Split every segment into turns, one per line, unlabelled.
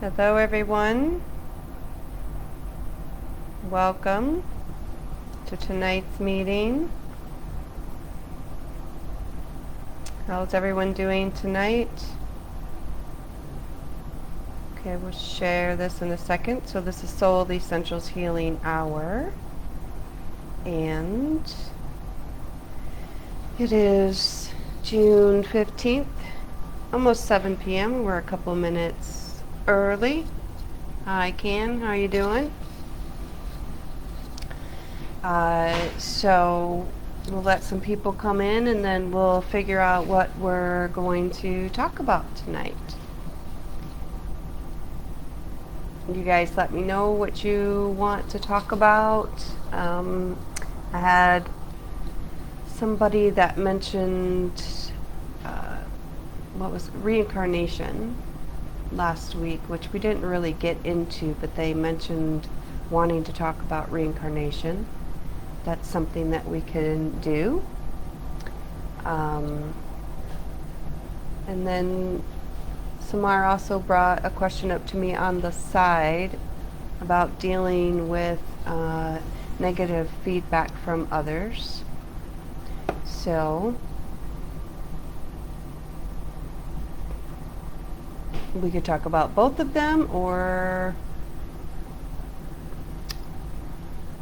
Hello everyone, welcome to tonight's meeting. How's everyone doing tonight? Okay, we'll share this in a second. So this is Soul Essentials Healing Hour, and it is June 15th, almost 7 p.m. We're a couple minutes early. Hi Ken, how you doing? So we'll let some people come in and then we'll figure out what we're going to talk about tonight. You guys let me know what you want to talk about. I had somebody that mentioned what was reincarnation last week, which we didn't really get into, but they mentioned wanting to talk about reincarnation. That's something that we can do. And then Samar also brought a question up to me on the side about dealing with negative feedback from others. So we could talk about both of them or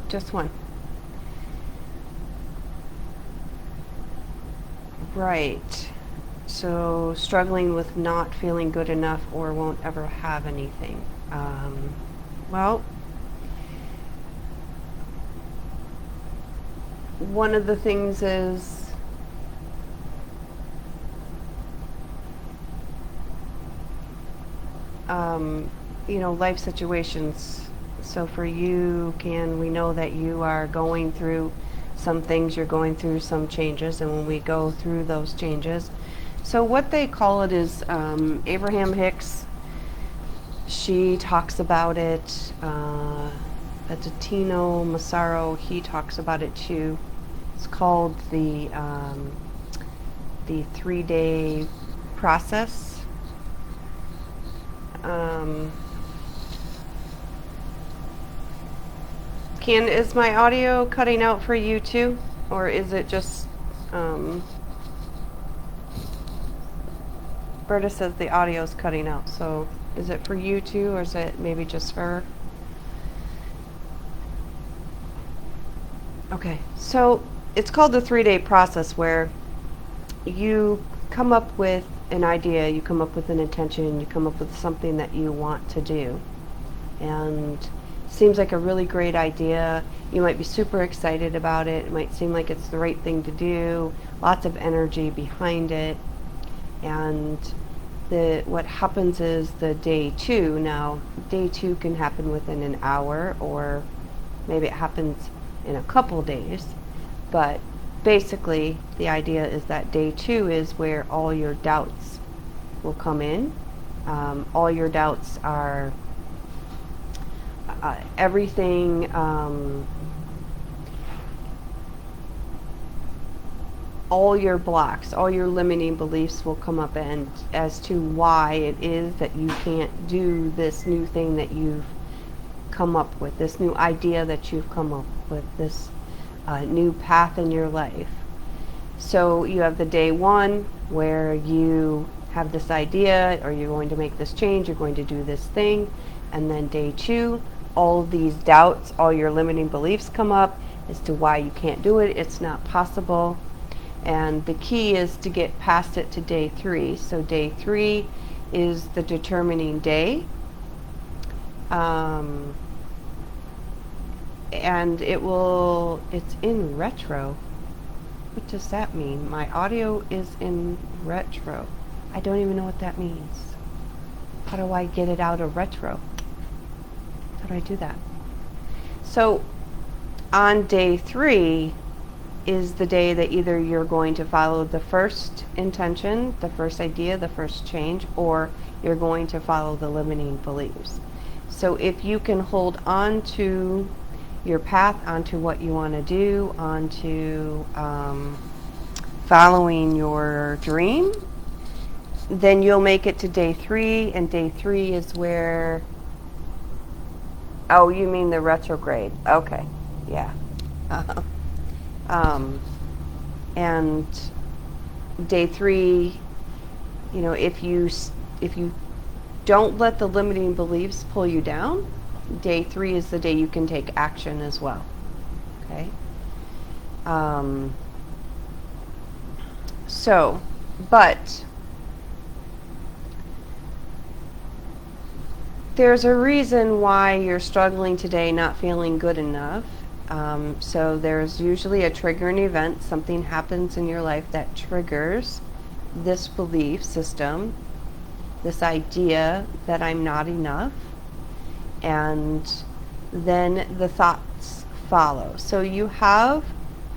just one. Right. So struggling with not feeling good enough or won't ever have anything. Well, one of the things is life situations. So for you, we know that you are going through some things, you're going through some changes, and when we go through those changes, so what they call it is Abraham Hicks, she talks about it, Tino Massaro, he talks about it too. It's called the 3-day process. Is my audio cutting out for you too? Or is it just, Berta says the audio's cutting out, so is it for you too, or is it maybe just for her? Okay, so it's called the 3-day process, where you come up with an idea, you come up with an intention, you come up with something that you want to do, and seems like a really great idea. You might be super excited about it. It might seem like it's the right thing to do. Lots of energy behind it. And what happens is the day 2. Now, day 2 can happen within an hour, or maybe it happens in a couple days. But basically, the idea is that day 2 is where all your doubts will come in. All your doubts are everything, all your blocks, all your limiting beliefs will come up, and as to why it is that you can't do this new thing that you've come up with, this new idea that you've come up with, this new path in your life. So you have the day 1 where you have this idea, or you're going to make this change, you're going to do this thing, and then day 2, all these doubts, all your limiting beliefs come up as to why you can't do it, it's not possible. And the key is to get past it to day 3. So day 3 is the determining day. And it's in retro. What does that mean? My audio is in retro. I don't even know what that means. How do I get it out of retro? How do I do that? So on day 3 is the day that either you're going to follow the first intention, the first idea, the first change, or you're going to follow the limiting beliefs. So if you can hold on to your path, onto what you want to do, onto following your dream, then you'll make it to day 3, and day 3 is where, oh, you mean the retrograde. Okay, yeah. Um, and day 3, if you don't let the limiting beliefs pull you down, day 3 is the day you can take action as well. Okay. But there's a reason why you're struggling today, not feeling good enough. So there's usually a triggering event. Something happens in your life that triggers this belief system, this idea that I'm not enough, and then the thoughts follow. So you have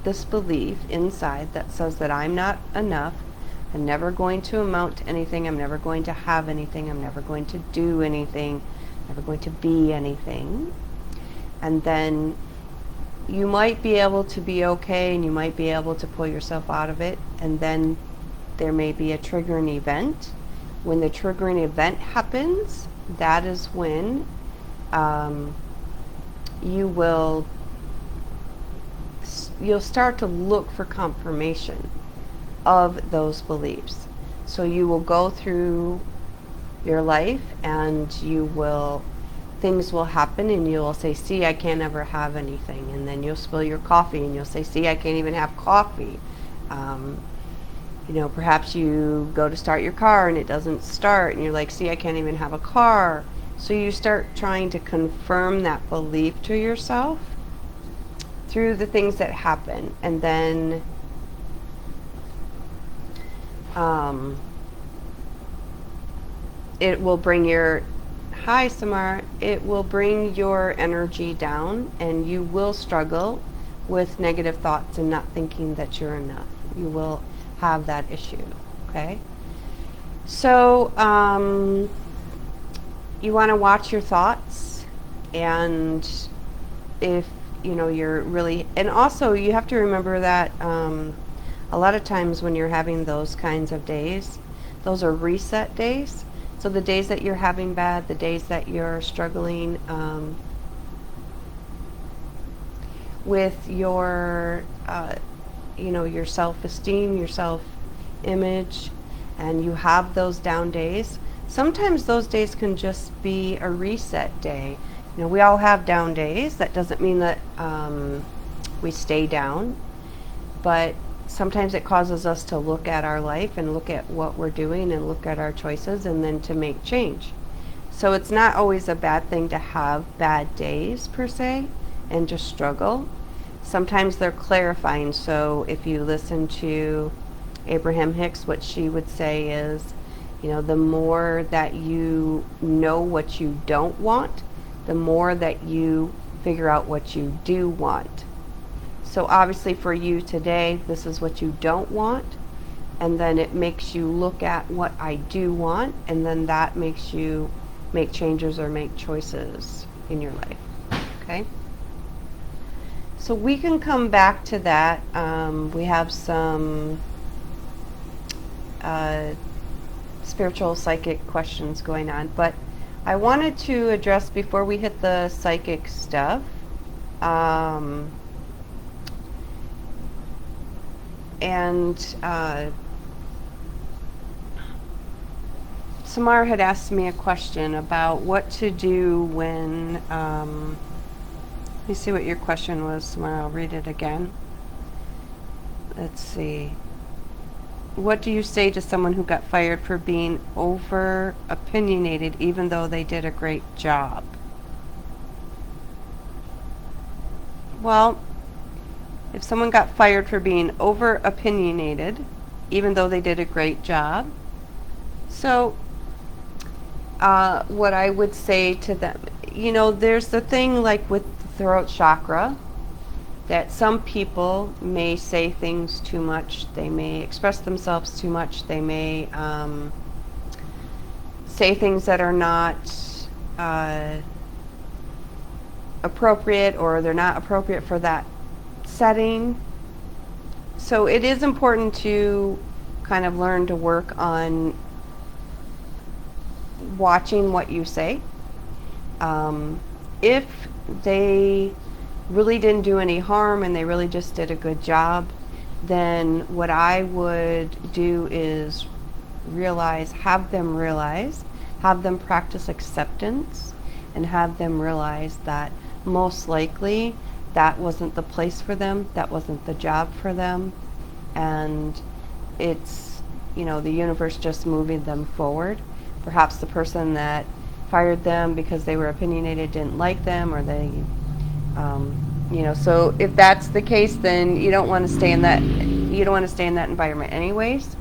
this belief inside that says that I'm not enough, I'm never going to amount to anything, I'm never going to have anything, I'm never going to do anything, never going to be anything. And then you might be able to be okay, and you might be able to pull yourself out of it, and then there may be a triggering event. When the triggering event happens, that is when you'll start to look for confirmation of those beliefs. So you will go through your life, and things will happen, and you'll say, see, I can't ever have anything. And then you'll spill your coffee, and you'll say, see, I can't even have coffee. Perhaps you go to start your car and it doesn't start, and you're like, see, I can't even have a car. So you start trying to confirm that belief to yourself through the things that happen. And then it will bring hi Samar, it will bring your energy down, and you will struggle with negative thoughts and not thinking that you're enough. You will have that issue, okay? So you want to watch your thoughts, and if you're really, and also you have to remember that a lot of times when you're having those kinds of days, those are reset days. So the days that you're having bad, the days that you're struggling with your your self-esteem, your self-image, and you have those down days, sometimes those days can just be a reset day. We all have down days. That doesn't mean that we stay down, but sometimes it causes us to look at our life and look at what we're doing and look at our choices, and then to make change. So it's not always a bad thing to have bad days per se and just struggle. Sometimes they're clarifying. So if you listen to Abraham Hicks, what she would say is, the more that you know what you don't want, the more that you figure out what you do want. So obviously for you today, this is what you don't want, and then it makes you look at what I do want, and then that makes you make changes or make choices in your life. Okay? So we can come back to that. We have some spiritual psychic questions going on, but I wanted to address, before we hit the psychic stuff, Samar had asked me a question about what to do when, let me see what your question was, Samar. I'll read it again. Let's see. What do you say to someone who got fired for being over opinionated even though they did a great job? Well, if someone got fired for being over opinionated, even though they did a great job, so what I would say to them, there's the thing like with the throat chakra, that some people may say things too much, they may express themselves too much, they may say things that are not appropriate, or they're not appropriate for that setting. So it is important to kind of learn to work on watching what you say. If they really didn't do any harm and they really just did a good job, then what I would do is have them practice acceptance, and have them realize that most likely that wasn't the place for them, that wasn't the job for them, and it's, the universe just moving them forward. Perhaps the person that fired them because they were opinionated didn't like them, or they, so if that's the case, then you don't want to stay in that environment anyways.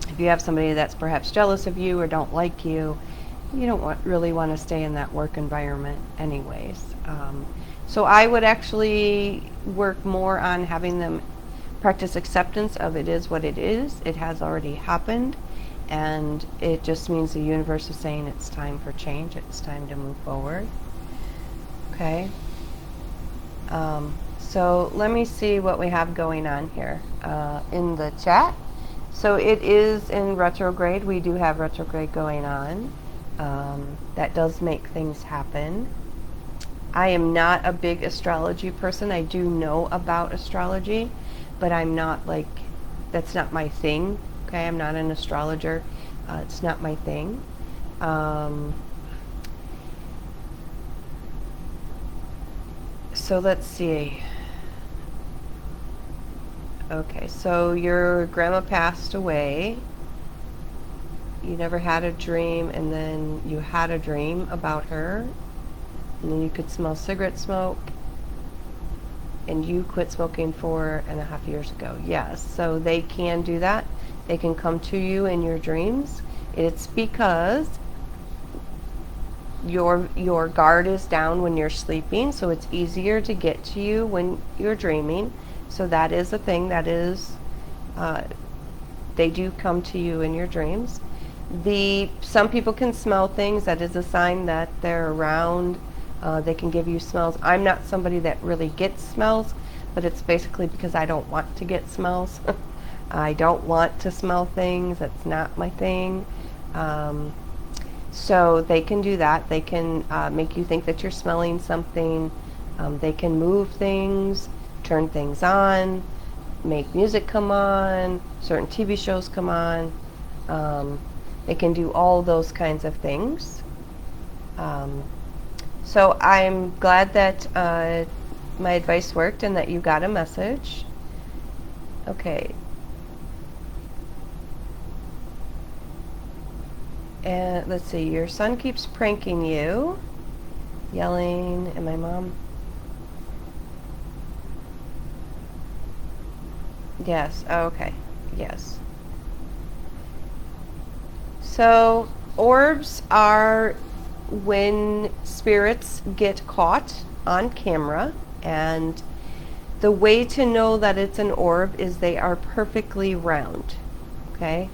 If you have somebody that's perhaps jealous of you or don't like you, you don't really want to stay in that work environment anyways. So I would actually work more on having them practice acceptance of it is what it is. It has already happened, and it just means the universe is saying it's time for change. It's time to move forward. Okay. So let me see what we have going on here in the chat. So it is in retrograde. We do have retrograde going on. That does make things happen. I am not a big astrology person. I do know about astrology, but I'm not that's not my thing. Okay, I'm not an astrologer. It's not my thing. So let's see. Okay, so your grandma passed away. You never had a dream, and then you had a dream about her, and then you could smell cigarette smoke, and you quit smoking 4.5 years ago. Yes, so they can do that. They can come to you in your dreams. It's because your guard is down when you're sleeping, so it's easier to get to you when you're dreaming. So that is a thing. That is, they do come to you in your dreams. Some people can smell things. That is a sign that they're around. They can give you smells. I'm not somebody that really gets smells, but it's basically because I don't want to get smells. I don't want to smell things. That's not my thing. So they can do that. They can make you think that you're smelling something. They can move things, turn things on, make music come on, certain TV shows come on. They can do all those kinds of things. So I'm glad that my advice worked and that you got a message. Okay. And let's see, your son keeps pranking you, yelling, and my mom. Yes, okay, yes. So orbs are when spirits get caught on camera, and the way to know that it's an orb is they are perfectly round, okay?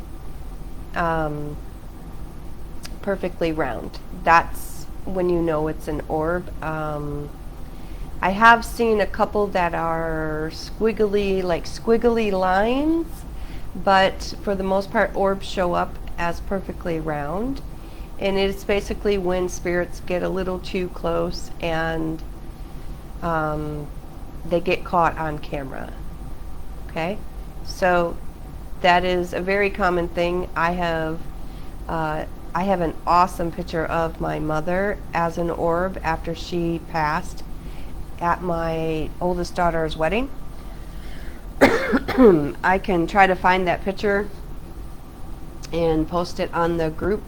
Perfectly round. That's when you know it's an orb. I have seen a couple that are squiggly lines, but for the most part, orbs show up as perfectly round. And it's basically when spirits get a little too close and they get caught on camera. Okay? So that is a very common thing. I have an awesome picture of my mother as an orb after she passed at my oldest daughter's wedding. I can try to find that picture and post it on the group.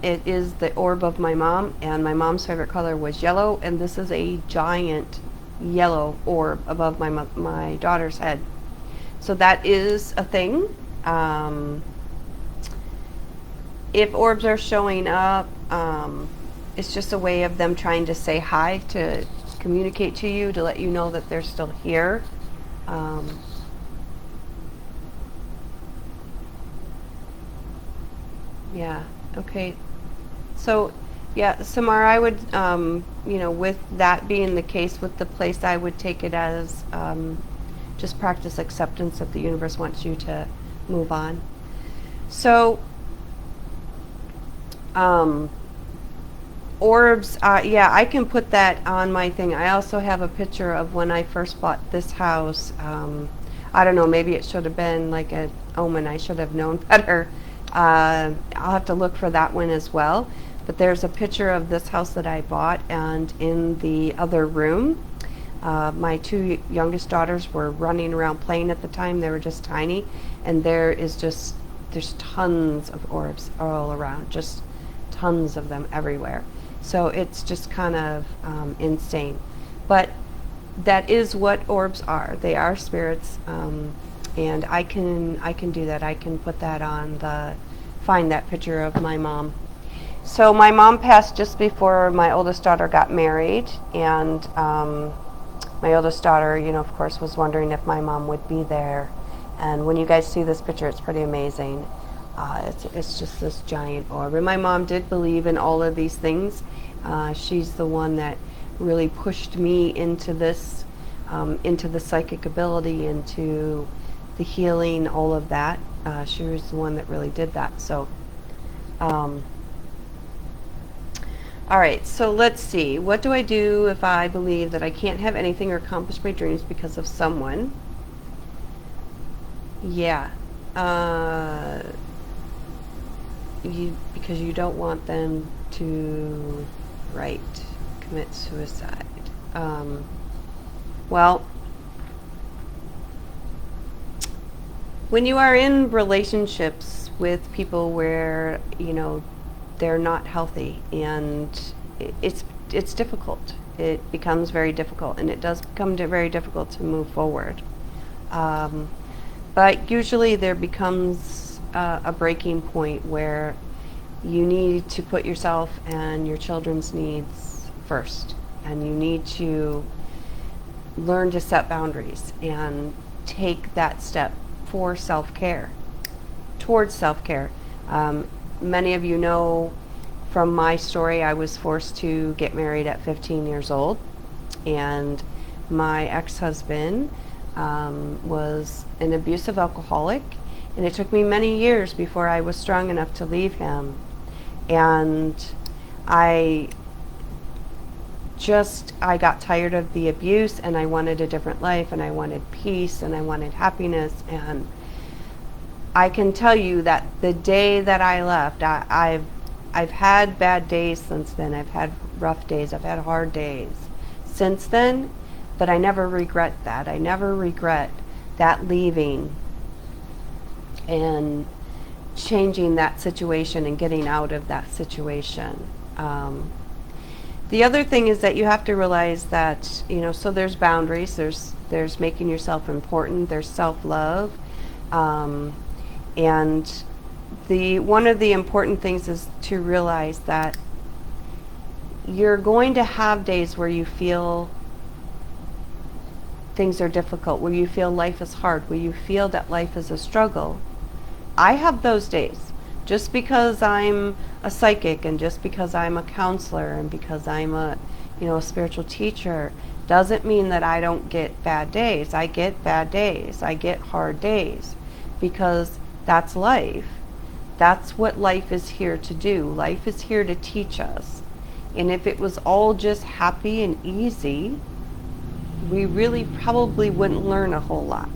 It is the orb of my mom, and my mom's favorite color was yellow, and this is a giant yellow orb above my daughter's head. So that is a thing. If orbs are showing up, it's just a way of them trying to say hi, to communicate to you, to let you know that they're still here. Yeah, okay. So, yeah, Samara, I would, with that being the case with the place, I would take it as just practice acceptance that the universe wants you to move on. So, Um, Orbs, yeah, I can put that on my thing. I also have a picture of when I first bought this house. I don't know, maybe it should have been like an omen. I should have known better. I'll have to look for that one as well. But there's a picture of this house that I bought, and in the other room, my two youngest daughters were running around playing at the time. They were just tiny, and there's tons of orbs all around, just tons of them everywhere. So it's just kind of insane. But that is what orbs are. They are spirits, and I can do that. I can put that on find that picture of my mom. So my mom passed just before my oldest daughter got married, and my oldest daughter, of course, was wondering if my mom would be there. And when you guys see this picture, it's pretty amazing. It's just this giant orb. And my mom did believe in all of these things. She's the one that really pushed me into this, into the psychic ability, into the healing, all of that. She was the one that really did that. So, all right, so let's see. What do I do if I believe that I can't have anything or accomplish my dreams because of someone? Yeah. Because you don't want them to commit suicide. Well, when you are in relationships with people where they're not healthy, and it's difficult. It becomes very difficult, and it does become very difficult to move forward. But usually there becomes a breaking point where you need to put yourself and your children's needs first, and you need to learn to set boundaries and take that step for self-care, towards self-care. Many of you know from my story, I was forced to get married at 15 years old, and my ex-husband was an abusive alcoholic, and it took me many years before I was strong enough to leave him. And I got tired of the abuse, and I wanted a different life, and I wanted peace, and I wanted happiness. And I can tell you that the day that I left, I've had bad days since then. I've had rough days. I've had hard days since then, but I never regret that. I never regret that leaving and changing that situation and getting out of that situation. The other thing is that you have to realize that, so there's boundaries, there's making yourself important, there's self-love, and one of the important things is to realize that you're going to have days where you feel things are difficult, where you feel life is hard, where you feel that life is a struggle. I have those days. Just because I'm a psychic, and just because I'm a counselor, and because I'm a spiritual teacher, doesn't mean that I don't get bad days. I get bad days. I get hard days, because that's life. That's what life is here to do. Life is here to teach us. And if it was all just happy and easy, we really probably wouldn't learn a whole lot.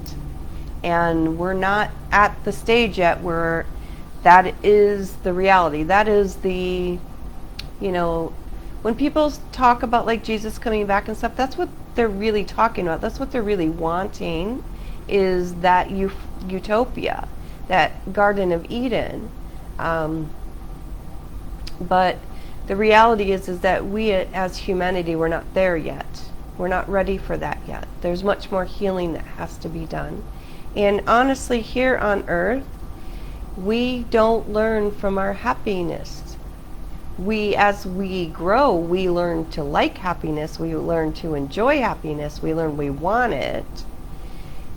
And we're not at the stage yet where that is the reality. That is the, when people talk about like Jesus coming back and stuff, that's what they're really talking about. That's what they're really wanting, is that utopia, that Garden of Eden. But the reality is that we as humanity, we're not there yet. We're not ready for that yet. There's much more healing that has to be done. And honestly, here on earth, we don't learn from our happiness. As we grow, we learn to like happiness, we learn to enjoy happiness, we learn we want it.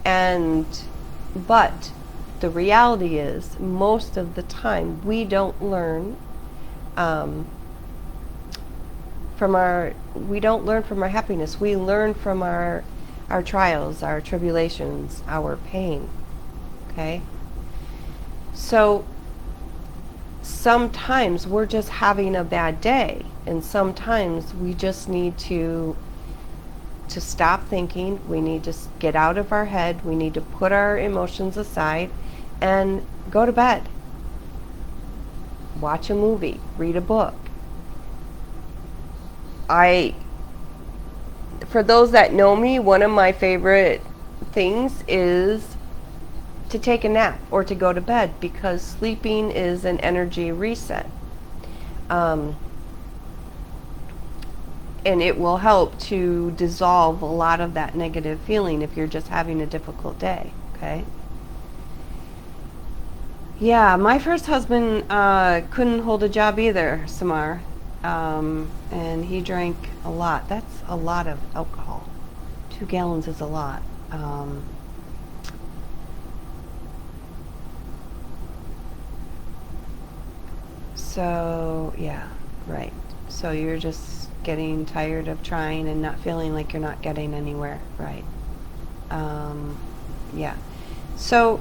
But the reality is, most of the time, we don't learn from our happiness. We learn from our trials, our tribulations, our pain. Okay? So sometimes we're just having a bad day, and sometimes we just need to stop thinking. We need to get out of our head. We need to put our emotions aside and go to bed. Watch a movie, read a book. For those that know me, one of my favorite things is to take a nap or to go to bed, because sleeping is an energy reset. And it will help to dissolve a lot of that negative feeling if you're just having a difficult day, okay? Yeah, my first husband couldn't hold a job either, Samar. And he drank a lot. That's a lot of alcohol. 2 gallons is a lot. So, yeah, right. So you're just getting tired of trying and not feeling like you're not getting anywhere, right? Yeah. So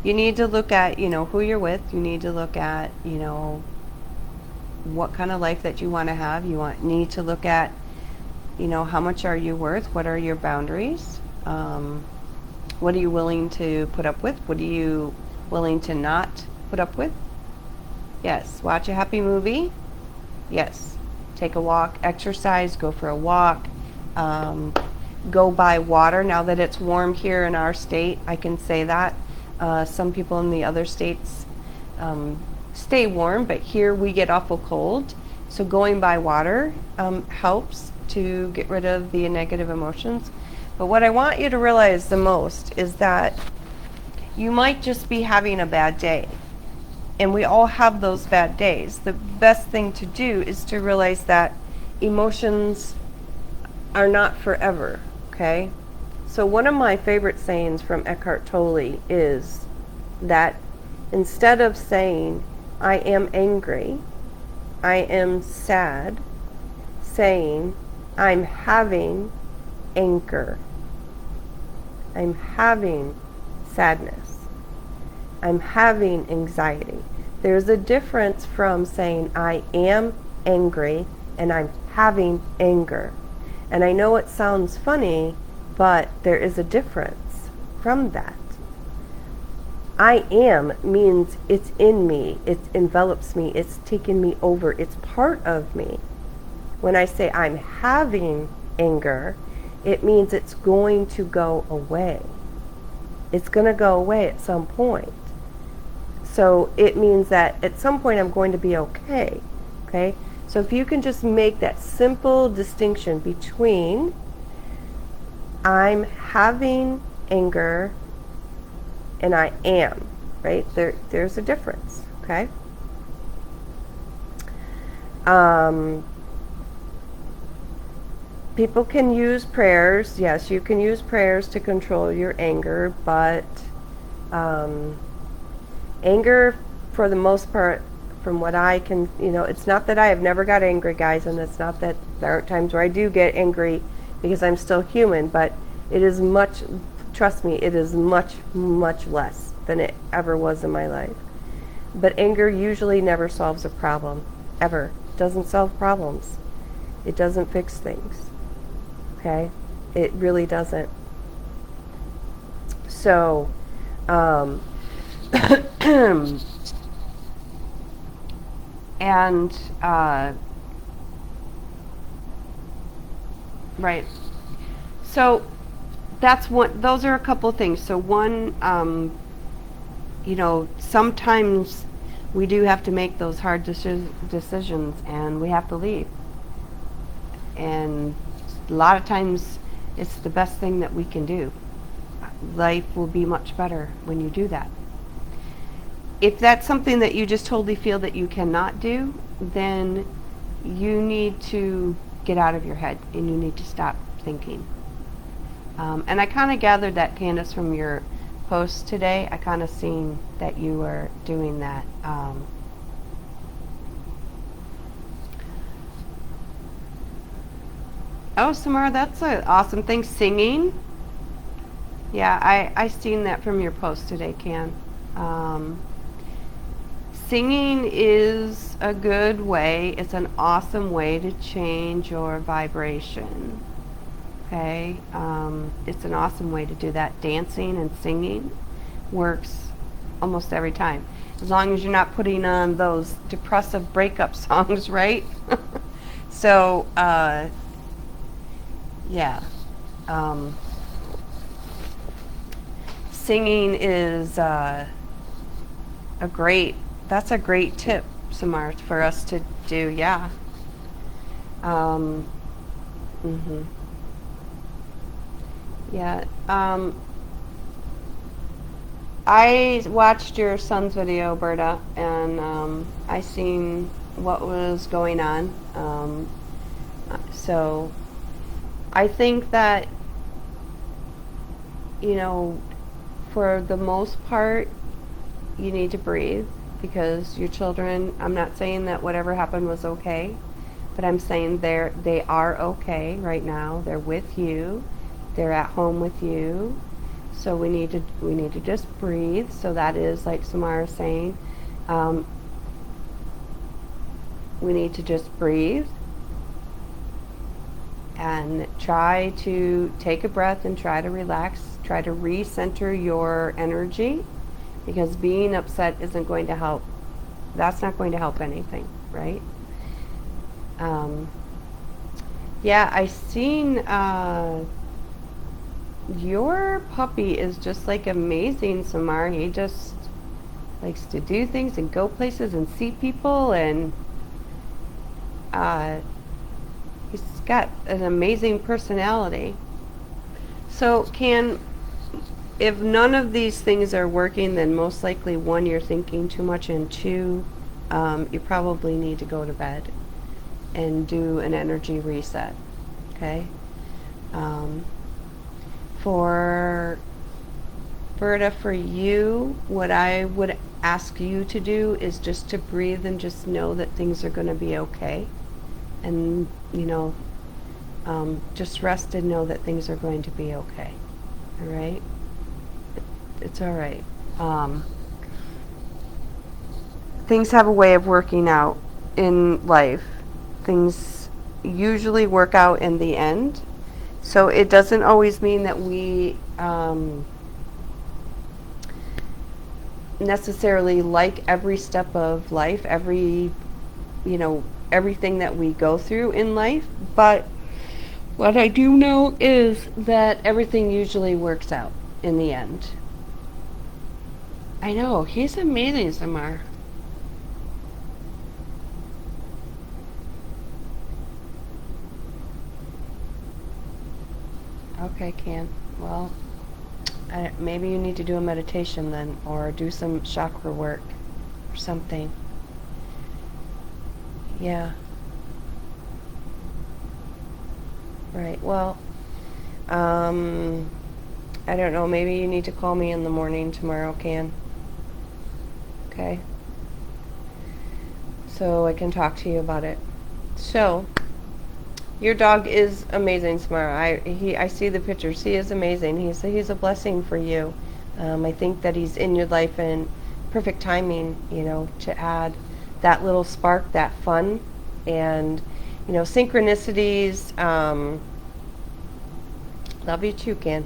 you need to look at, who you're with. You need to look at, what kind of life that you want to have. Need to look at, how much are you worth? What are your boundaries? What are you willing to put up with? What are you willing to not put up with? Yes. Watch a happy movie. Yes. Take a walk, exercise, go for a walk, go by water. Now that it's warm here in our state, I can say that. Some people in the other states stay warm, but here we get awful cold. So going by water helps to get rid of the negative emotions. But what I want you to realize the most is that you might just be having a bad day. And we all have those bad days. The best thing to do is to realize that emotions are not forever, okay? So one of my favorite sayings from Eckhart Tolle is that instead of saying, I am angry, I am sad, saying, I'm having anger. I'm having sadness. I'm having anxiety. There's a difference from saying I am angry and I'm having anger. And I know it sounds funny, but there is a difference from that. I am means it's in me, it envelops me, it's taken me over, it's part of me. When I say I'm having anger, it means it's going to go away. It's going to go away at some point. So it means that at some point I'm going to be okay. Okay? So if you can just make that simple distinction between I'm having anger and I am, right? There's a difference, okay? People can use prayers. Yes, you can use prayers to control your anger, but anger, for the most part, from what I can, it's not that I have never got angry, guys, and it's not that there aren't times where I do get angry because I'm still human, but it is much, trust me, it is much, much less than it ever was in my life. But anger usually never solves a problem, ever. It doesn't solve problems. It doesn't fix things, okay? It really doesn't. So, and right, so that's one. Those are a couple of things. So one, sometimes we do have to make those hard decisions, and we have to leave. And a lot of times, it's the best thing that we can do. Life will be much better when you do that. If that's something that you just totally feel that you cannot do, then you need to get out of your head and you need to stop thinking. And I kind of gathered that, Candace, from your post today. I kind of seen that you were doing that. Oh, Samara, that's an awesome thing. Singing. Yeah, I seen that from your post today, Can. Singing is a good way, it's an awesome way to change your vibration. Okay? It's an awesome way to do that. Dancing and singing works almost every time. As long as you're not putting on those depressive breakup songs, right? So, yeah. Singing is that's a great tip, Samar, for us to do, yeah. Um, mhm. Yeah. I watched your son's video, Berta, and I seen what was going on. So I think that, you know, for the most part, you need to breathe because your children, I'm not saying that whatever happened was okay, but I'm saying they are okay right now. They're with you. They're at home with you. So we need to just breathe. So that is like Samara is saying, we need to just breathe and try to take a breath and try to relax, try to recenter your energy, because being upset isn't going to help. That's not going to help anything, right? Yeah, I seen your puppy is just like amazing, Samar. He just likes to do things and go places and see people, and he's got an amazing personality. So if none of these things are working, then most likely one, you're thinking too much, and two, you probably need to go to bed and do an energy reset. Okay? For Berta, for you, what I would ask you to do is just to breathe and just know that things are going to be okay. And, just rest and know that things are going to be okay. All right? It's all right. Things have a way of working out in life. Things usually work out in the end. So it doesn't always mean that we necessarily like every step of life, everything that we go through in life. But what I do know is that everything usually works out in the end. I know, he's amazing, Samar. Okay, Can. Well, maybe you need to do a meditation then, or do some chakra work, or something. Yeah. Right. Well, I don't know. Maybe you need to call me in the morning tomorrow, Can. Okay. So I can talk to you about it. So, your dog is amazing, Samara. I see the pictures. He is amazing. He's a blessing for you. I think that he's in your life in perfect timing, to add that little spark, that fun, and synchronicities. Love you too, Ken.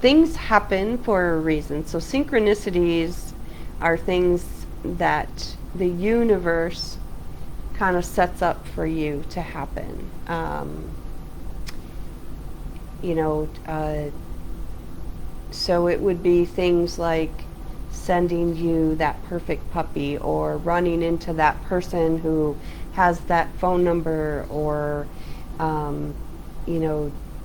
Things happen for a reason. So synchronicities are things that the universe kind of sets up for you to happen. So it would be things like sending you that perfect puppy, or running into that person who has that phone number, or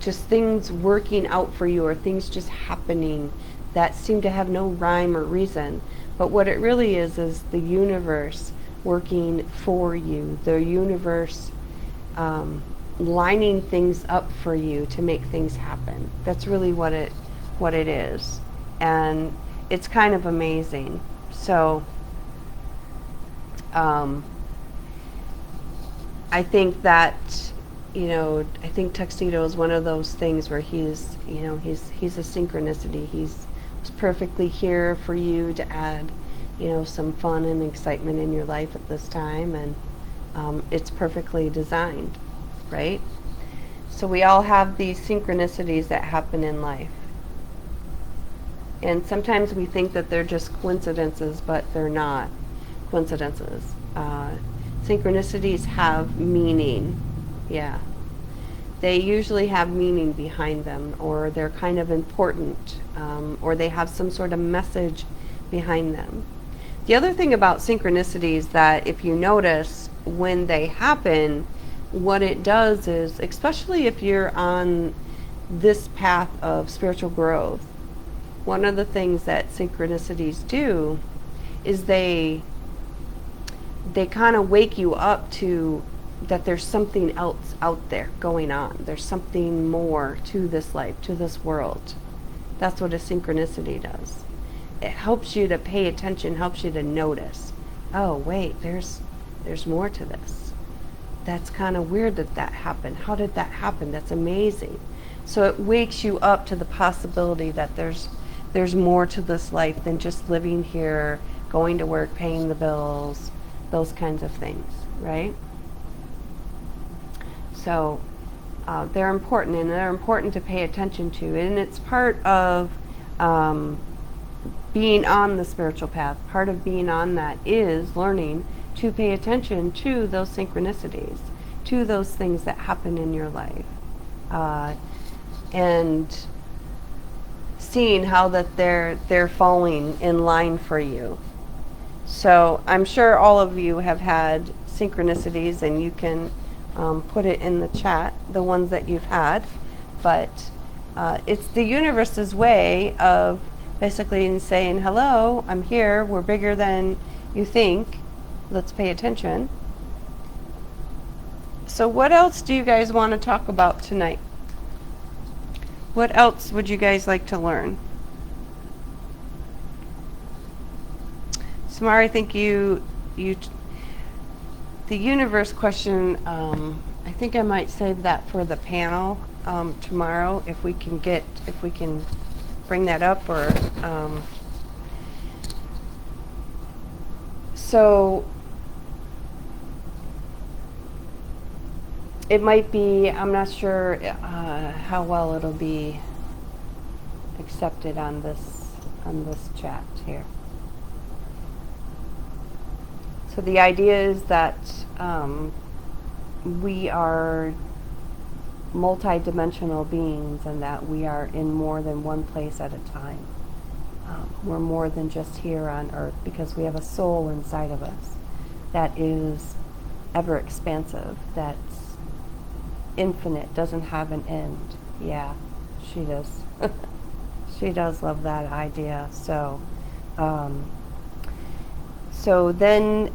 just things working out for you, or things just happening that seem to have no rhyme or reason. But what it really is the universe working for you, the universe lining things up for you to make things happen. That's really what it is, and it's kind of amazing. So I think that I think Tuxedo is one of those things where he's a synchronicity. He's perfectly here for you to add some fun and excitement in your life at this time, and it's perfectly designed, right? So we all have these synchronicities that happen in life. And sometimes we think that they're just coincidences, but they're not coincidences. Synchronicities have meaning. Yeah. They usually have meaning behind them, or they're kind of important, or they have some sort of message behind them. The other thing about synchronicities that if you notice when they happen, what it does is, especially if you're on this path of spiritual growth, one of the things that synchronicities do is they kind of wake you up to that there's something else out there going on. There's something more to this life, to this world. That's what a synchronicity does. It helps you to pay attention, helps you to notice. Oh, wait, there's more to this. That's kind of weird that happened. How did that happen? That's amazing. So it wakes you up to the possibility that there's more to this life than just living here, going to work, paying the bills, those kinds of things, right? So they're important, and they're important to pay attention to. And it's part of being on the spiritual path. Part of being on that is learning to pay attention to those synchronicities, to those things that happen in your life, and seeing how that they're falling in line for you. So I'm sure all of you have had synchronicities, and you can put it in the chat, the ones that you've had. But it's the universe's way of basically saying, hello, I'm here, we're bigger than you think, let's pay attention. So what else do you guys want to talk about tonight? What else would you guys like to learn? Samara, I think the universe question, I think I might save that for the panel tomorrow, if we can bring that up, or so it might be, I'm not sure how well it'll be accepted on this chat here. So the idea is that we are multi-dimensional beings, and that we are in more than one place at a time. We're more than just here on Earth, because we have a soul inside of us that is ever expansive, that's infinite, doesn't have an end. Yeah, she does. She does love that idea. So then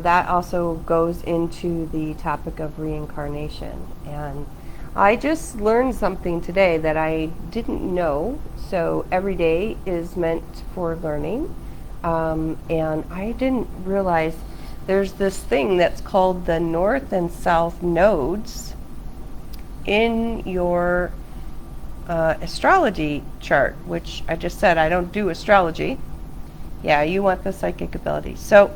that also goes into the topic of reincarnation. And I just learned something today that I didn't know. So every day is meant for learning. And I didn't realize there's this thing that's called the north and south nodes in your astrology chart, which I just said I don't do astrology. Yeah, you want the psychic ability. So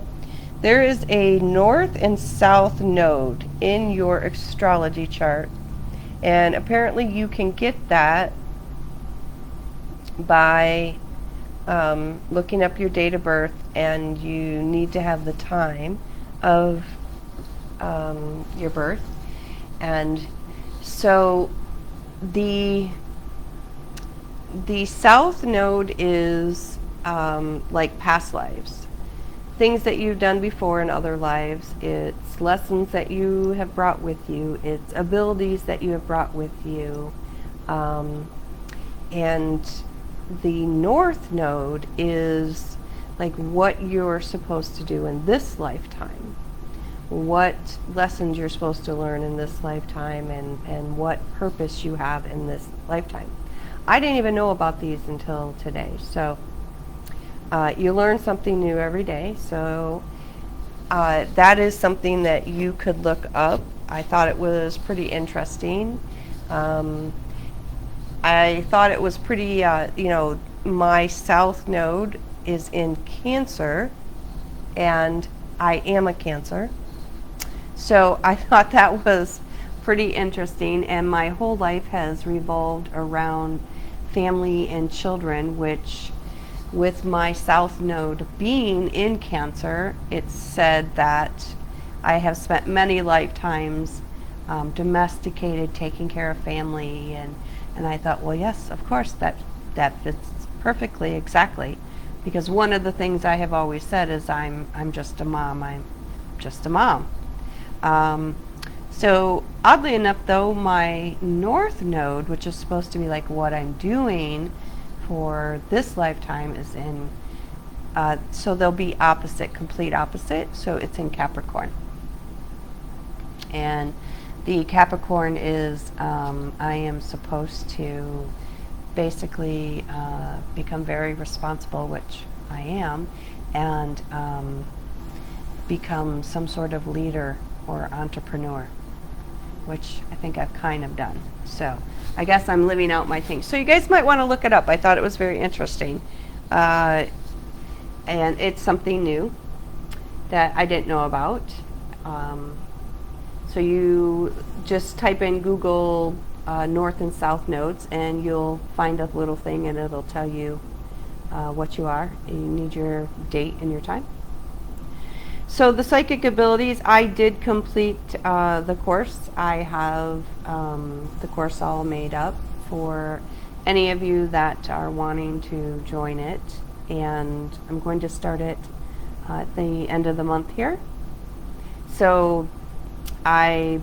there is a north and south node in your astrology chart, and apparently you can get that by looking up your date of birth, and you need to have the time of your birth. And so the south node is like past lives, things that you've done before in other lives. It's lessons that you have brought with you. It's abilities that you have brought with you. And the north node is like what you're supposed to do in this lifetime, what lessons you're supposed to learn in this lifetime, and what purpose you have in this lifetime. I didn't even know about these until today. So you learn something new every day. So that is something that you could look up. I thought it was pretty interesting. I thought it was pretty,
my south node is in Cancer, and I am a Cancer. So I thought that was pretty interesting, and my whole life has revolved around family and children, which with my south node being in Cancer, it's said that I have spent many lifetimes domesticated, taking care of family, and I thought, well, yes, of course, that fits perfectly, exactly, because one of the things I have always said is I'm just a mom. I'm just a mom. Um, so oddly enough, though, my north node, which is supposed to be like what I'm doing for this lifetime, is in. So they'll be opposite, complete opposite. So it's in Capricorn, and the Capricorn is I am supposed to basically become very responsible, which I am, and become some sort of leader or entrepreneur, which I think I've kind of done. So I guess I'm living out my thing. So you guys might want to look it up. I thought it was very interesting. And it's something new that I didn't know about. So you just type in Google North and South nodes, and you'll find a little thing, and it'll tell you what you are. You need your date and your time. So the psychic abilities, I did complete the course. I have the course all made up for any of you that are wanting to join it. And I'm going to start it at the end of the month here. So I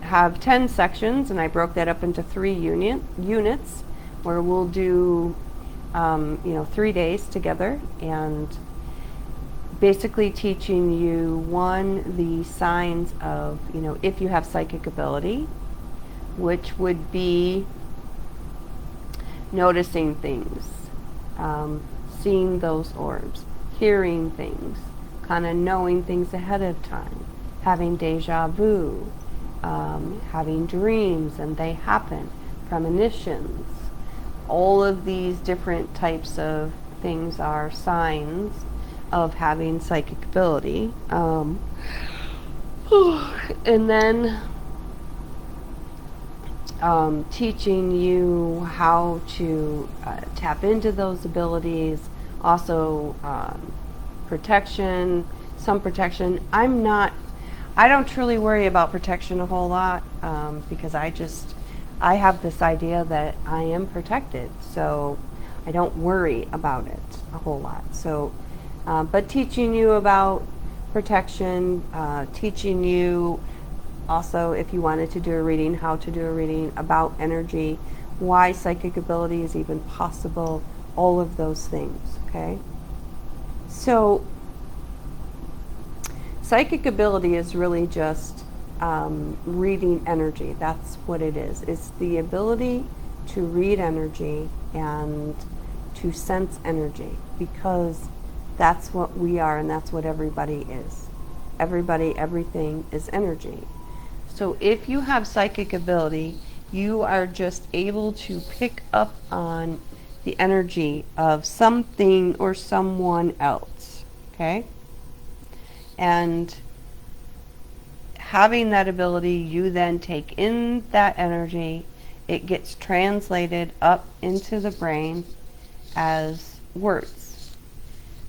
have 10 sections, and I broke that up into 3 units where we'll do 3 days together, and basically teaching you, one, the signs of, if you have psychic ability, which would be noticing things, seeing those orbs, hearing things, kind of knowing things ahead of time, having deja vu, having dreams and they happen, premonitions. All of these different types of things are signs of having psychic ability. And then teaching you how to tap into those abilities. Also, protection, some protection. I don't truly worry about protection a whole lot because I have this idea that I am protected, so I don't worry about it a whole lot. So, but teaching you about protection, teaching you also, if you wanted to do a reading, how to do a reading, about energy, why psychic ability is even possible, all of those things, okay? So, psychic ability is really just reading energy. That's what it is. It's the ability to read energy and to sense energy, because that's what we are and that's what everybody is. Everybody, everything is energy. So if you have psychic ability, you are just able to pick up on the energy of something or someone else, okay? And having that ability, you then take in that energy, it gets translated up into the brain as words.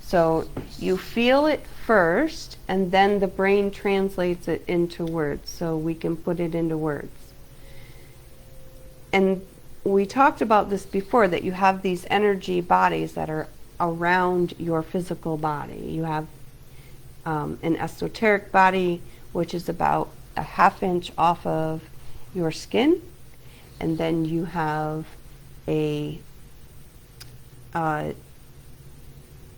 So you feel it first, and then the brain translates it into words, so we can put it into words. And we talked about this before, that you have these energy bodies that are around your physical body. You have an esoteric body, which is about a half inch off of your skin, and then you have a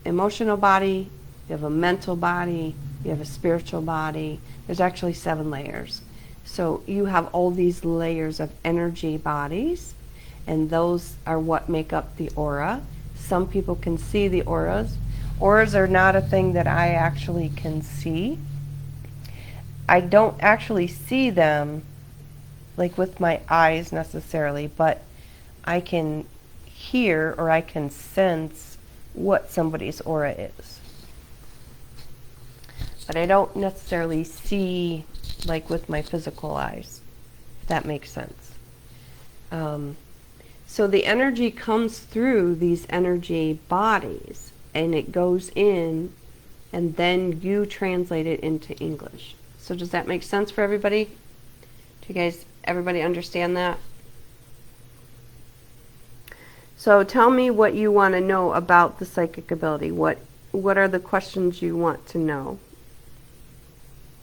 emotional body, you have a mental body, you have a spiritual body. There's actually 7 layers. So you have all these layers of energy bodies, and those are what make up the aura. Some people can see the auras. Auras are not a thing that I actually can see. I don't actually see them like with my eyes necessarily, but I can hear or I can sense what somebody's aura is. But I don't necessarily see like with my physical eyes, if that makes sense. So the energy comes through these energy bodies and it goes in and then you translate it into English. So does that make sense for everybody? Do you guys, everybody understand that? So tell me what you want to know about the psychic ability. What are the questions you want to know?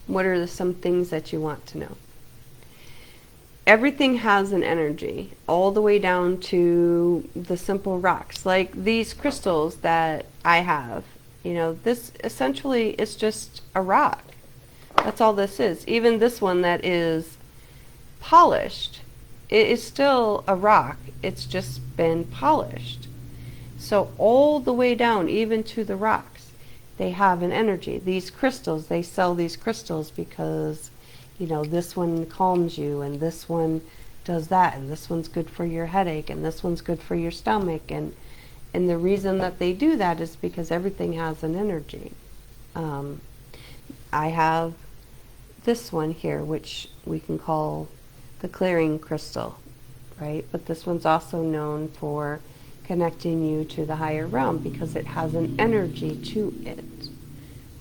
What are some things that you want to know? Everything has an energy, all the way down to the simple rocks. Like these crystals that I have, you know, this essentially is just a rock. That's all this is. Even this one that is polished, it is still a rock. It's just been polished. So all the way down, even to the rocks, they have an energy. These crystals, they sell these crystals because, you know, this one calms you and this one does that and this one's good for your headache and this one's good for your stomach. And the reason that they do that is because everything has an energy. I have this one here, which we can call the clearing crystal, right? But this one's also known for connecting you to the higher realm because it has an energy to it.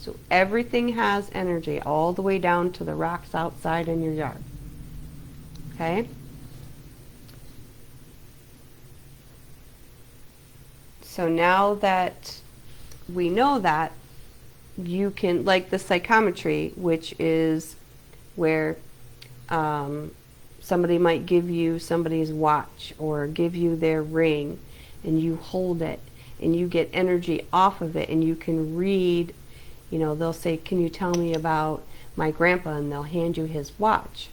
So everything has energy all the way down to the rocks outside in your yard. Okay? So now that we know that, you can, like the psychometry, which is where somebody might give you somebody's watch or give you their ring and you hold it and you get energy off of it and you can read, you know, they'll say, can you tell me about my grandpa? And they'll hand you his watch.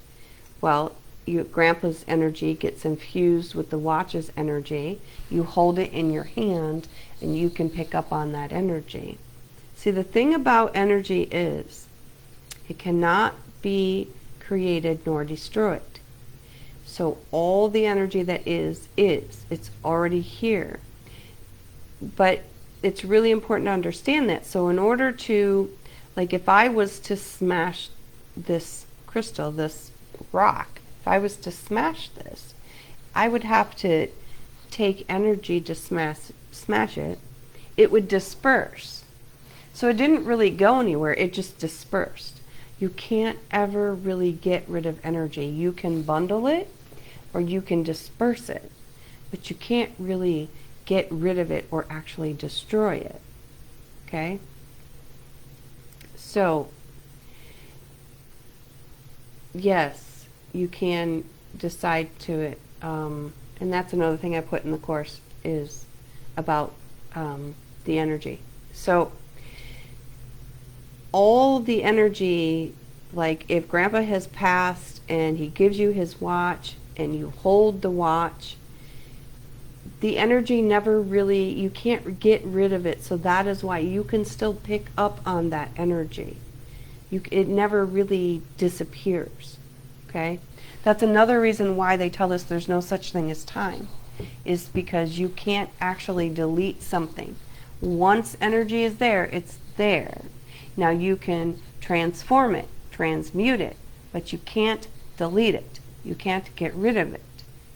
Well, your grandpa's energy gets infused with the watch's energy. You hold it in your hand and you can pick up on that energy. See, the thing about energy is it cannot be created nor destroyed. So all the energy that is. It's already here. But it's really important to understand that. So in order to, like if I was to smash this crystal, this rock, if I was to smash this, I would have to take energy to smash it. It would disperse. So it didn't really go anywhere, it just dispersed. You can't ever really get rid of energy. You can bundle it or you can disperse it, but you can't really get rid of it or actually destroy it. Okay? So, yes, you can decide to, and that's another thing I put in the course is about the energy. So, all the energy, like if grandpa has passed and he gives you his watch and you hold the watch, the energy never really, you can't get rid of it. So that is why you can still pick up on that energy. It never really disappears. Okay? That's another reason why they tell us there's no such thing as time, is because you can't actually delete something. Once energy is there, it's there. Now you can transform it, transmute it, but you can't delete it. You can't get rid of it.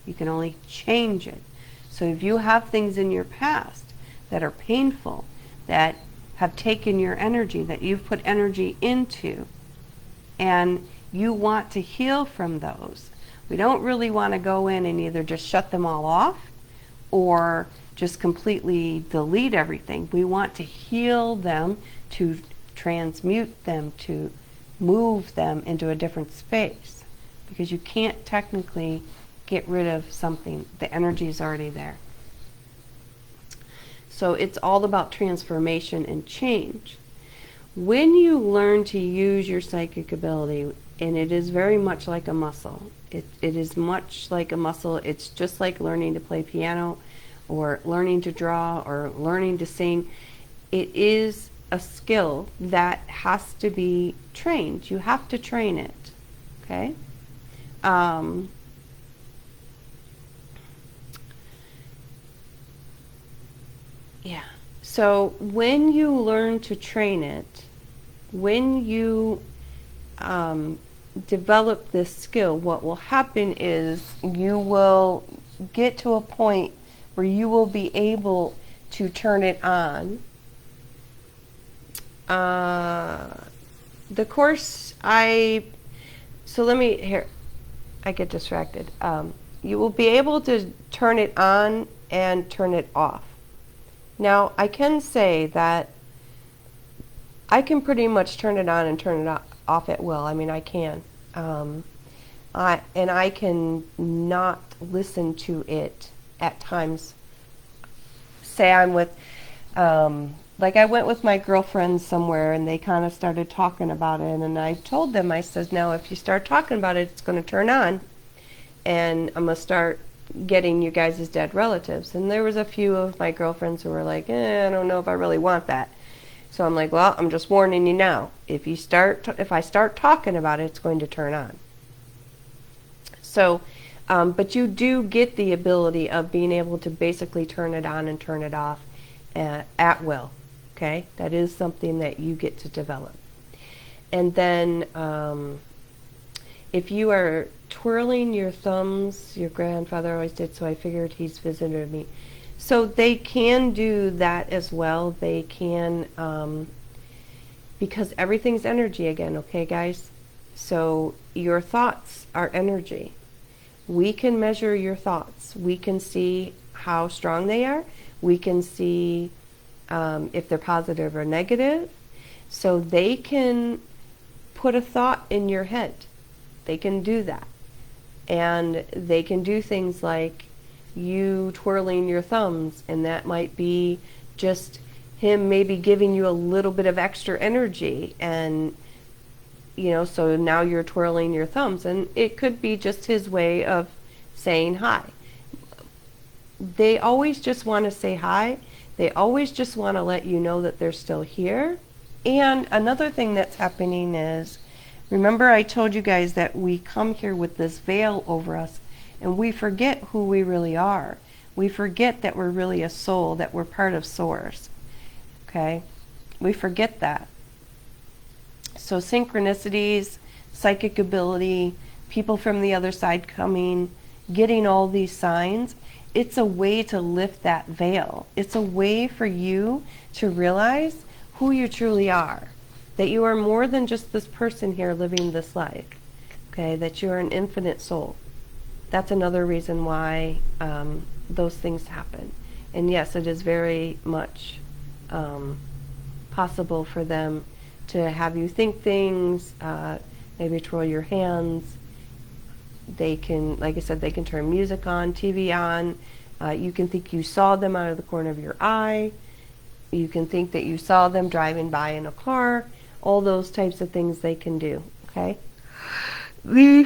You can only change it. So if you have things in your past that are painful, that have taken your energy, that you've put energy into, and you want to heal from those, we don't really want to go in and either just shut them all off or just completely delete everything. We want to heal them, to transmute them, to move them into a different space, because you can't technically get rid of something. The energy is already there. So it's all about transformation and change. When you learn to use your psychic ability, and it is very much like a muscle, it is much like a muscle. It's just like learning to play piano or learning to draw or learning to sing. It is a skill that has to be trained. You have to train it. Okay? Yeah. So when you learn to train it, when you develop this skill, what will happen is you will get to a point where you will be able to turn it on. The course so let me, here, I get distracted. You will be able to turn it on and turn it off. Now, I can say that I can pretty much turn it on and turn it off at will. I mean, I can. I can not listen to it at times. Say I'm with, like I went with my girlfriends somewhere and they kind of started talking about it, and I told them, I says, now if you start talking about it, it's going to turn on, and I'm going to start getting you guys as dead relatives. And there was a few of my girlfriends who were like, I don't know if I really want that. So I'm like, well, I'm just warning you now. If I start talking about it, it's going to turn on. So, but you do get the ability of being able to basically turn it on and turn it off at will. Okay, that is something that you get to develop. And then, if you are twirling your thumbs, your grandfather always did, so I figured he's visited me. So they can do that as well. They can, because everything's energy again, okay, guys? So your thoughts are energy. We can measure your thoughts. We can see how strong they are. We can see if they're positive or negative. So they can put a thought in your head. They can do that. And they can do things like you twirling your thumbs, and that might be just him maybe giving you a little bit of extra energy, and so now you're twirling your thumbs, and it could be just his way of saying hi. They always just want to say hi. They always just want to let you know that they're still here. And another thing that's happening is, remember I told you guys that we come here with this veil over us, and we forget who we really are. We forget that we're really a soul, that we're part of Source. Okay? We forget that. So synchronicities, psychic ability, people from the other side coming, getting all these signs, it's a way to lift that veil. It's a way for you to realize who you truly are. That you are more than just this person here living this life. Okay? That you are an infinite soul. That's another reason why those things happen. And yes, it is very much possible for them to have you think things, maybe twirl your hands. They can, like I said, they can turn music on, TV on. You can think you saw them out of the corner of your eye. You can think that you saw them driving by in a car. All those types of things they can do, okay? The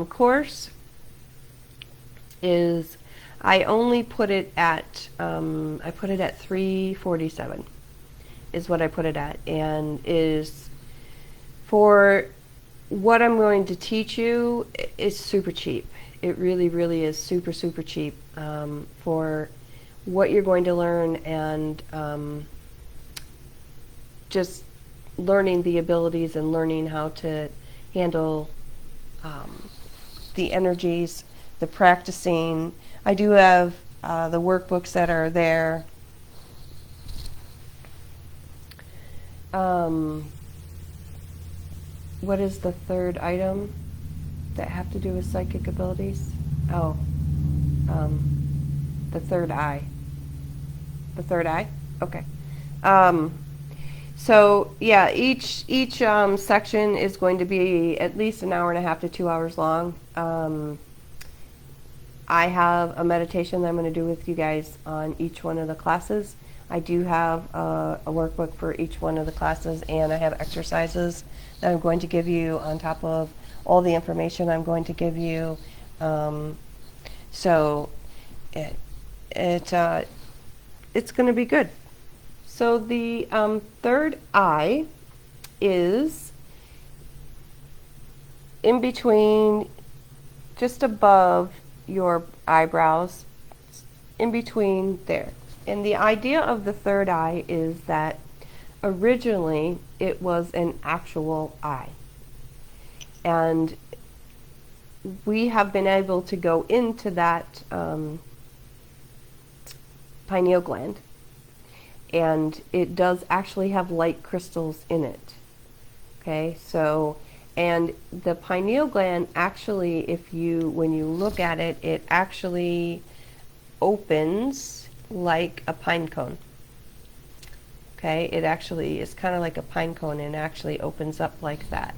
course is, I only put it at, I put it at $347 is what I put it at, and is for what I'm going to teach you is super cheap. It really, really is super, super cheap for what you're going to learn, and just learning the abilities and learning how to handle the energies, the practicing. I do have the workbooks that are there. What is the third item that have to do with psychic abilities? Oh, the third eye. The third eye? Okay. So yeah, each section is going to be at least an hour and a half to 2 hours long. I have a meditation that I'm going to do with you guys on each one of the classes. I do have a workbook for each one of the classes, and I have exercises that I'm going to give you on top of all the information I'm going to give you. So it's going to be good. So the third eye is in between, just above your eyebrows, in between there. And the idea of the third eye is that originally it was an actual eye. And we have been able to go into that pineal gland, and it does actually have light crystals in it. Okay, so, and the pineal gland actually, when you look at it, it actually opens like a pine cone. Okay, it actually is kind of like a pine cone and actually opens up like that.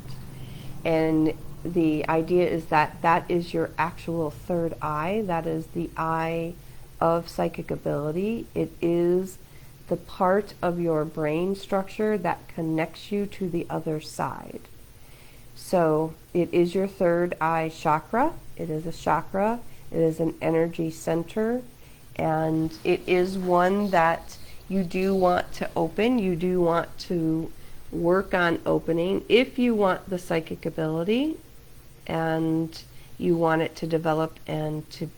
And the idea is that that is your actual third eye. That is the eye of psychic ability. It is the part of your brain structure that connects you to the other side. So it is your third eye chakra. It is a chakra. It is an energy center. And it is one that you do want to open. You do want to work on opening if you want the psychic ability and you want it to develop and to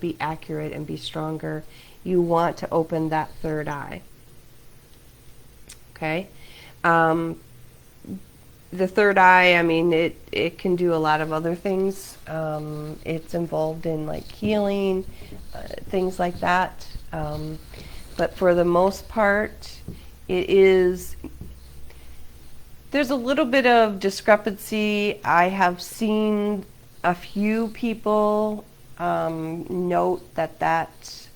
be accurate and be stronger. You want to open that third eye. Okay, the third eye, I mean, it can do a lot of other things. It's involved in like healing, things like that. But for the most part, there's a little bit of discrepancy. I have seen a few people note that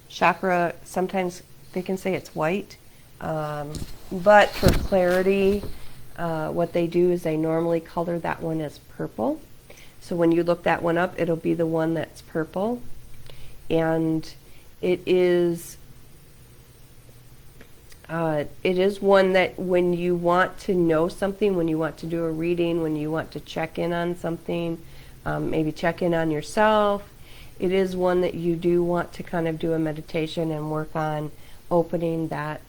chakra, sometimes they can say it's white. But for clarity, what they do is they normally color that one as purple. So when you look that one up, it'll be the one that's purple. And it is one that when you want to know something, when you want to do a reading, when you want to check in on something, maybe check in on yourself, it is one that you do want to kind of do a meditation and work on opening that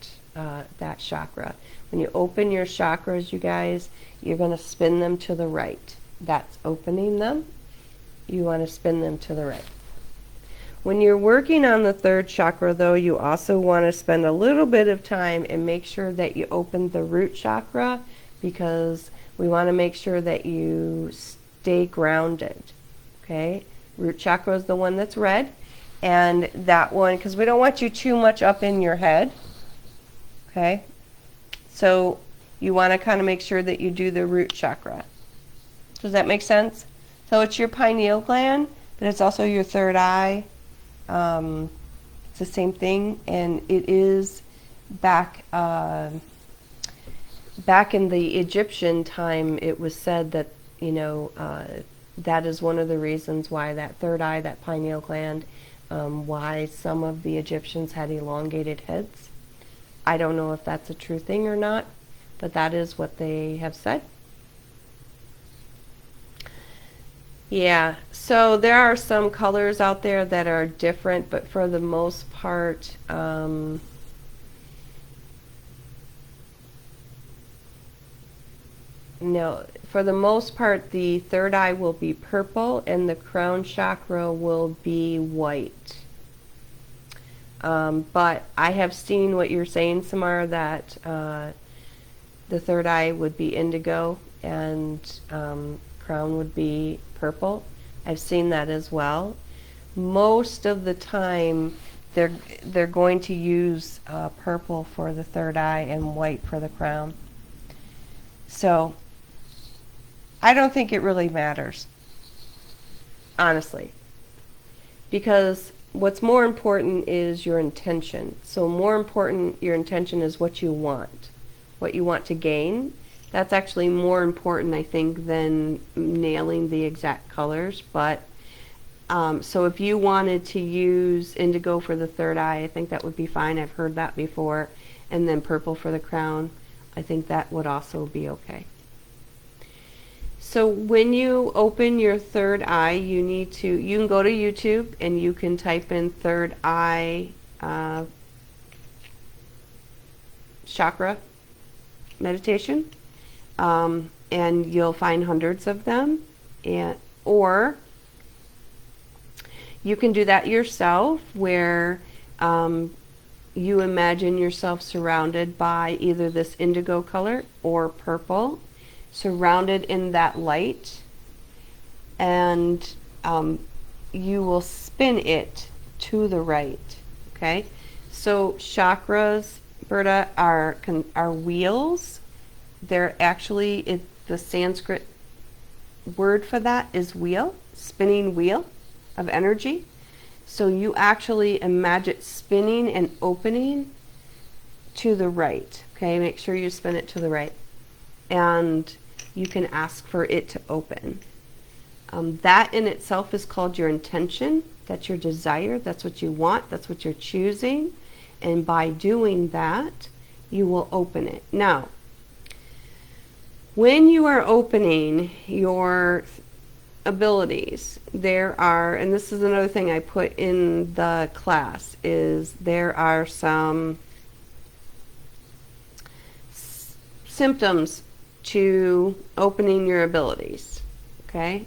chakra. When you open your chakras, you guys, you're going to spin them to the right. That's opening them. You want to spin them to the right. When you're working on the third chakra, though, you also want to spend a little bit of time and make sure that you open the root chakra, because we want to make sure that you stay grounded. Okay? Root chakra is the one that's red, and that one, because we don't want you too much up in your head. Okay? So you want to kind of make sure that you do the root chakra. Does that make sense? So it's your pineal gland, but it's also your third eye. It's the same thing, and it is back in the Egyptian time. It was said that that is one of the reasons why that third eye, that pineal gland, why some of the Egyptians had elongated heads. I don't know if that's a true thing or not, but that is what they have said. Yeah, so there are some colors out there that are different, but for the most part, no, for the most part, the third eye will be purple and the crown chakra will be white. But I have seen what you're saying, Samara, that the third eye would be indigo and crown would be purple. I've seen that as well. Most of the time, they're going to use purple for the third eye and white for the crown. So I don't think it really matters, honestly, because what's more important is your intention. So more important, your intention is what you want to gain. That's actually more important, I think, than nailing the exact colors. But so if you wanted to use indigo for the third eye, I think that would be fine. I've heard that before. And then purple for the crown, I think that would also be okay. So when you open your third eye, you can go to YouTube and you can type in third eye chakra meditation. And you'll find hundreds of them, or
You can do that yourself where you imagine yourself surrounded by either this indigo color or purple, surrounded in that light, and you will spin it to the right. Okay, so chakras, Berta, are wheels. They're actually, the Sanskrit word for that is wheel, spinning wheel of energy. So you actually imagine spinning and opening to the right. Okay, make sure you spin it to the right. And you can ask for it to open. That in itself is called your intention. That's your desire. That's what you want. That's what you're choosing. And by doing that, you will open it. Now, when you are opening your abilities, there are, and this is another thing I put in the class, is there are some symptoms to opening your abilities. Okay?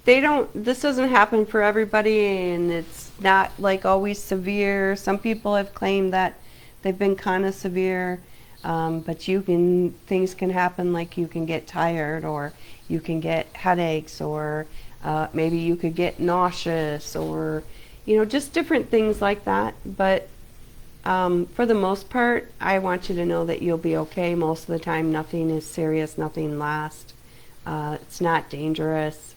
This doesn't happen for everybody, and it's not like always severe. Some people have claimed that they've been kind of severe, but things can happen, like you can get tired, or you can get headaches, or maybe you could get nauseous, or just different things like that. But for the most part, I want you to know that you'll be okay. Most of the time, nothing is serious, nothing lasts. It's not dangerous.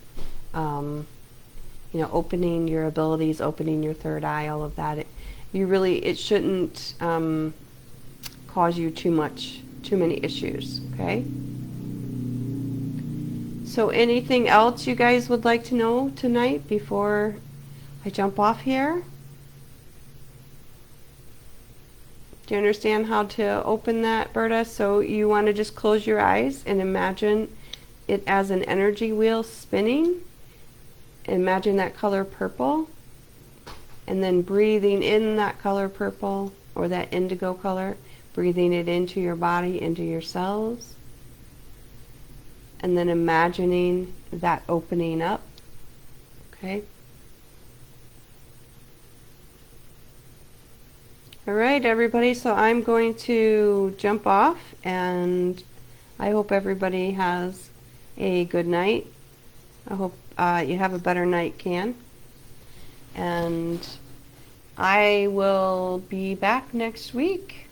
Opening your abilities, opening your third eye, all of that. It shouldn't cause you too many issues. Okay. So anything else you guys would like to know tonight before I jump off here? Do you understand how to open that, Berta? So you want to just close your eyes and imagine it as an energy wheel spinning. Imagine that color purple, and then breathing in that color purple, or that indigo color, breathing it into your body, into your cells, and then imagining that opening up. Okay? All right, everybody, so I'm going to jump off, and I hope everybody has a good night. I hope you have a better night, Can. And I will be back next week.